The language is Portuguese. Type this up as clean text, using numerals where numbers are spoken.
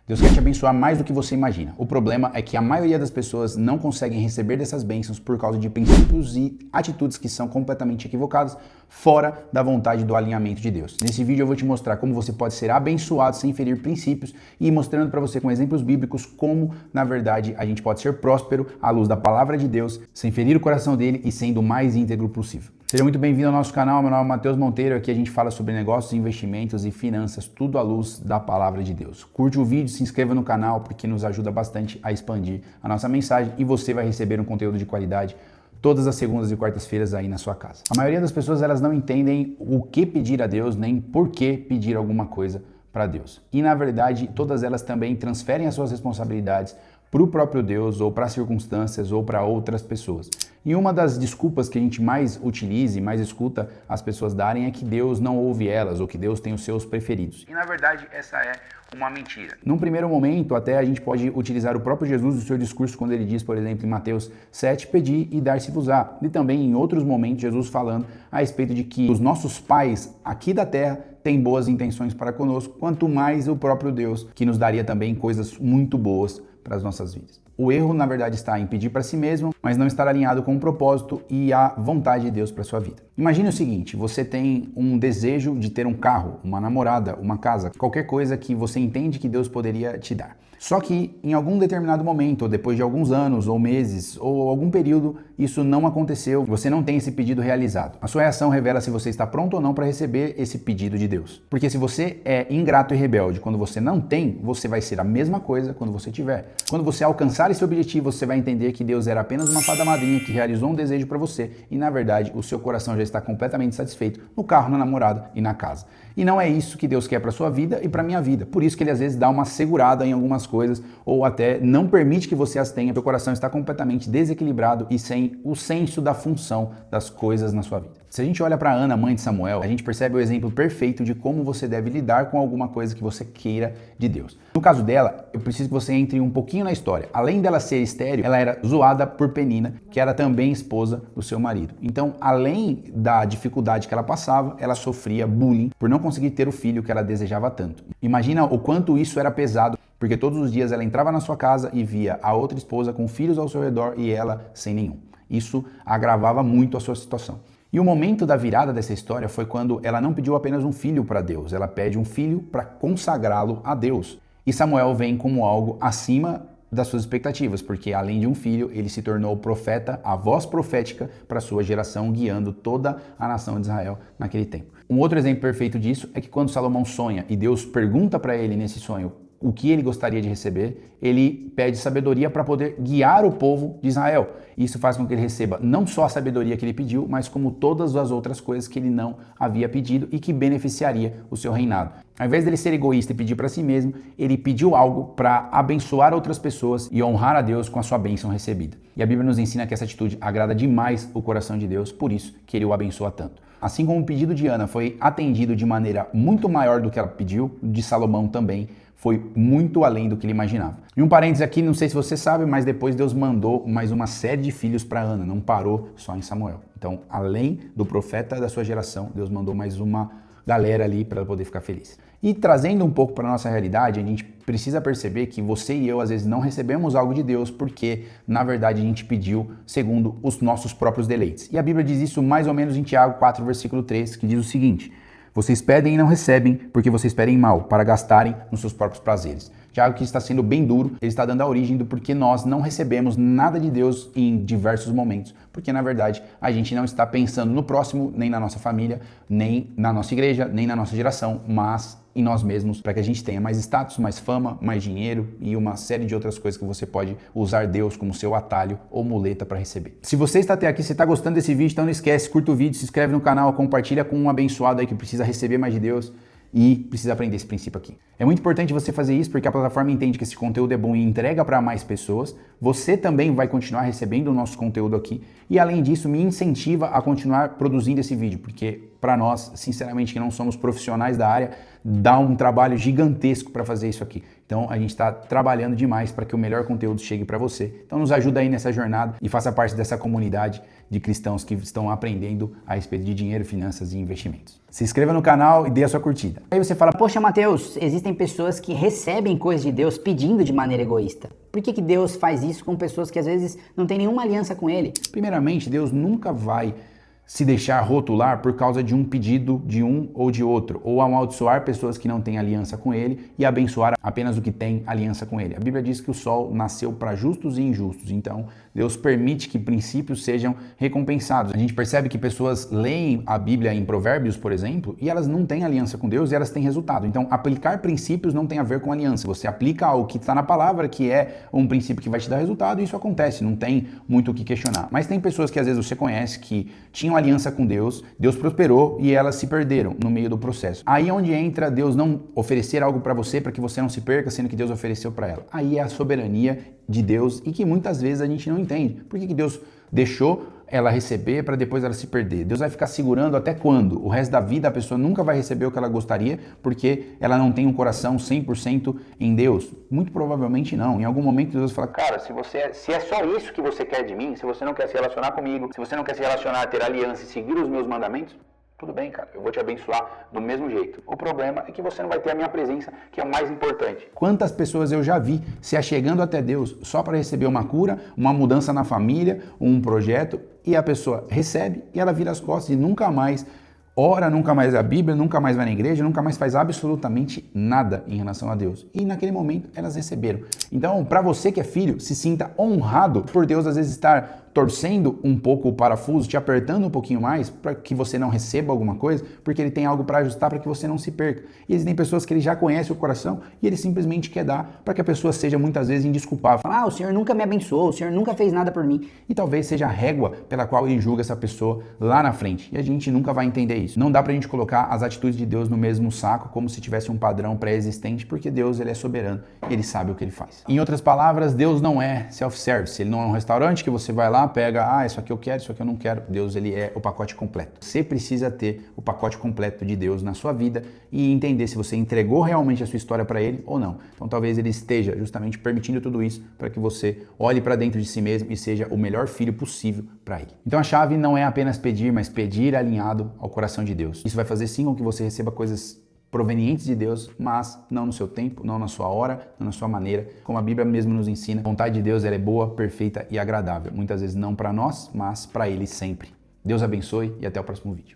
Deus quer te abençoar mais do que você imagina. O problema é que a maioria das pessoas não conseguem receber dessas bênçãos por causa de princípios e atitudes que são completamente equivocadas, fora da vontade do alinhamento de Deus. Nesse vídeo eu vou te mostrar como você pode ser abençoado sem ferir princípios e mostrando para você com exemplos bíblicos como, na verdade, a gente pode ser próspero à luz da palavra de Deus, sem ferir o coração dele e sendo o mais íntegro possível. Seja muito bem-vindo ao nosso canal, meu nome é Matheus Monteiro, aqui a gente fala sobre negócios, investimentos e finanças, tudo à luz da palavra de Deus. Curte o vídeo, se inscreva no canal, porque nos ajuda bastante a expandir a nossa mensagem e você vai receber um conteúdo de qualidade todas as segundas e quartas-feiras aí na sua casa. A maioria das pessoas, elas não entendem o que pedir a Deus, nem por que pedir alguma coisa para Deus. E na verdade, todas elas também transferem as suas responsabilidades para o próprio Deus, ou para circunstâncias, ou para outras pessoas. E uma das desculpas que a gente mais utiliza e mais escuta as pessoas darem é que Deus não ouve elas, ou que Deus tem os seus preferidos. E na verdade essa é uma mentira. Num primeiro momento, até a gente pode utilizar o próprio Jesus no seu discurso quando ele diz, por exemplo, em Mateus 7, pedi e dar-se-vos-á. E também em outros momentos, Jesus falando a respeito de que os nossos pais aqui da terra têm boas intenções para conosco, quanto mais o próprio Deus, que nos daria também coisas muito boas para as nossas vidas. O erro, na verdade, está em pedir para si mesmo, mas não estar alinhado com o propósito e a vontade de Deus para a sua vida. Imagine o seguinte, você tem um desejo de ter um carro, uma namorada, uma casa, qualquer coisa que você entende que Deus poderia te dar. Só que em algum determinado momento, ou depois de alguns anos, ou meses, ou algum período, isso não aconteceu, você não tem esse pedido realizado. A sua reação revela se você está pronto ou não para receber esse pedido de Deus. Porque se você é ingrato e rebelde quando você não tem, você vai ser a mesma coisa quando você tiver. Quando você alcançar esse objetivo, você vai entender que Deus era apenas uma fada madrinha que realizou um desejo para você e, na verdade, o seu coração já está completamente satisfeito no carro, na namorada e na casa. E não é isso que Deus quer para sua vida e para minha vida. Por isso que ele às vezes dá uma segurada em algumas coisas ou até não permite que você as tenha. Seu coração está completamente desequilibrado e sem o senso da função das coisas na sua vida. Se a gente olha para Ana, mãe de Samuel, a gente percebe o exemplo perfeito de como você deve lidar com alguma coisa que você queira de Deus. No caso dela, eu preciso que você entre um pouquinho na história. Além dela ser estéril, ela era zoada por Penina, que era também esposa do seu marido. Então, além da dificuldade que ela passava, ela sofria bullying por não conseguir ter o filho que ela desejava tanto. Imagina o quanto isso era pesado, porque todos os dias ela entrava na sua casa e via a outra esposa com filhos ao seu redor e ela sem nenhum. Isso agravava muito a sua situação. E o momento da virada dessa história foi quando ela não pediu apenas um filho para Deus, ela pede um filho para consagrá-lo a Deus. E Samuel vem como algo acima das suas expectativas, porque além de um filho, ele se tornou profeta, a voz profética para sua geração, guiando toda a nação de Israel naquele tempo. Um outro exemplo perfeito disso é que quando Salomão sonha e Deus pergunta para ele nesse sonho o que ele gostaria de receber, ele pede sabedoria para poder guiar o povo de Israel. Isso faz com que ele receba não só a sabedoria que ele pediu, mas como todas as outras coisas que ele não havia pedido e que beneficiaria o seu reinado. Ao invés dele ser egoísta e pedir para si mesmo, ele pediu algo para abençoar outras pessoas e honrar a Deus com a sua bênção recebida. E a Bíblia nos ensina que essa atitude agrada demais o coração de Deus, por isso que ele o abençoa tanto. Assim como o pedido de Ana foi atendido de maneira muito maior do que ela pediu, de Salomão também foi muito além do que ele imaginava. E um parênteses aqui, não sei se você sabe, mas depois Deus mandou mais uma série de filhos para Ana, não parou só em Samuel. Então, além do profeta da sua geração, Deus mandou mais uma galera ali para ela poder ficar feliz. E trazendo um pouco para a nossa realidade, a gente precisa perceber que você e eu às vezes não recebemos algo de Deus porque, na verdade, a gente pediu segundo os nossos próprios deleites. E a Bíblia diz isso mais ou menos em Tiago 4, versículo 3, que diz o seguinte: vocês pedem e não recebem, porque vocês pedem mal, para gastarem nos seus próprios prazeres. Tiago, que está sendo bem duro, ele está dando a origem do porquê nós não recebemos nada de Deus em diversos momentos. Porque, na verdade, a gente não está pensando no próximo, nem na nossa família, nem na nossa igreja, nem na nossa geração, mas em nós mesmos, para que a gente tenha mais status, mais fama, mais dinheiro e uma série de outras coisas que você pode usar Deus como seu atalho ou muleta para receber. Se você está até aqui, você está gostando desse vídeo, então não esquece, curta o vídeo, se inscreve no canal, compartilha com um abençoado aí que precisa receber mais de Deus e precisa aprender esse princípio aqui. É muito importante você fazer isso porque a plataforma entende que esse conteúdo é bom e entrega para mais pessoas. Você também vai continuar recebendo o nosso conteúdo aqui e, além disso, me incentiva a continuar produzindo esse vídeo, porque para nós, sinceramente, que não somos profissionais da área, dá um trabalho gigantesco para fazer isso aqui. Então a gente está trabalhando demais para que o melhor conteúdo chegue para você. Então nos ajuda aí nessa jornada e faça parte dessa comunidade de cristãos que estão aprendendo a respeito de dinheiro, finanças e investimentos. Se inscreva no canal e dê a sua curtida. Aí você fala, poxa, Mateus, existem pessoas que recebem coisas de Deus pedindo de maneira egoísta. Por que Deus faz isso com pessoas que às vezes não têm nenhuma aliança com Ele? Primeiramente, Deus nunca vai se deixar rotular por causa de um pedido de um ou de outro, ou amaldiçoar pessoas que não têm aliança com ele e abençoar apenas o que tem aliança com ele. A Bíblia diz que o sol nasceu para justos e injustos, então Deus permite que princípios sejam recompensados. A gente percebe que pessoas leem a Bíblia em Provérbios, por exemplo, e elas não têm aliança com Deus e elas têm resultado. Então, aplicar princípios não tem a ver com aliança. Você aplica o que está na palavra, que é um princípio que vai te dar resultado, e isso acontece, não tem muito o que questionar. Mas tem pessoas que às vezes você conhece que tinham aliança com Deus, Deus prosperou e elas se perderam no meio do processo. Aí é onde entra Deus não oferecer algo para você para que você não se perca, sendo que Deus ofereceu para ela. Aí é a soberania de Deus e que muitas vezes a gente não entende. Por que Deus deixou ela receber para depois ela se perder? Deus vai ficar segurando até quando? O resto da vida a pessoa nunca vai receber o que ela gostaria porque ela não tem um coração 100% em Deus? Muito provavelmente não. Em algum momento Deus fala, cara, se é só isso que você quer de mim, se você não quer se relacionar comigo, se você não quer se relacionar, ter aliança e seguir os meus mandamentos, tudo bem, cara, eu vou te abençoar do mesmo jeito. O problema é que você não vai ter a minha presença, que é o mais importante. Quantas pessoas eu já vi se achegando até Deus só para receber uma cura, uma mudança na família, um projeto, e a pessoa recebe e ela vira as costas e nunca mais ora, nunca mais lê a Bíblia, nunca mais vai na igreja, nunca mais faz absolutamente nada em relação a Deus. E naquele momento elas receberam. Então, para você que é filho, se sinta honrado por Deus às vezes estar torcendo um pouco o parafuso, te apertando um pouquinho mais para que você não receba alguma coisa, porque ele tem algo para ajustar para que você não se perca. E existem pessoas que ele já conhece o coração e ele simplesmente quer dar para que a pessoa seja muitas vezes indesculpável. Fala, o Senhor nunca me abençoou, o Senhor nunca fez nada por mim. E talvez seja a régua pela qual ele julga essa pessoa lá na frente. E a gente nunca vai entender isso. Não dá pra gente colocar as atitudes de Deus no mesmo saco como se tivesse um padrão pré-existente, porque Deus ele é soberano e ele sabe o que ele faz. Em outras palavras, Deus não é self-service. Ele não é um restaurante que você vai lá, pega, isso aqui eu quero, isso aqui eu não quero. Deus ele é o pacote completo. Você precisa ter o pacote completo de Deus na sua vida e entender se você entregou realmente a sua história para ele ou não. Então talvez ele esteja justamente permitindo tudo isso para que você olhe para dentro de si mesmo e seja o melhor filho possível para ele. Então a chave não é apenas pedir, mas pedir alinhado ao coração de Deus. Isso vai fazer sim com que você receba coisas provenientes de Deus, mas não no seu tempo, não na sua hora, não na sua maneira. Como a Bíblia mesmo nos ensina, a vontade de Deus ela é boa, perfeita e agradável. Muitas vezes não para nós, mas para Ele sempre. Deus abençoe e até o próximo vídeo.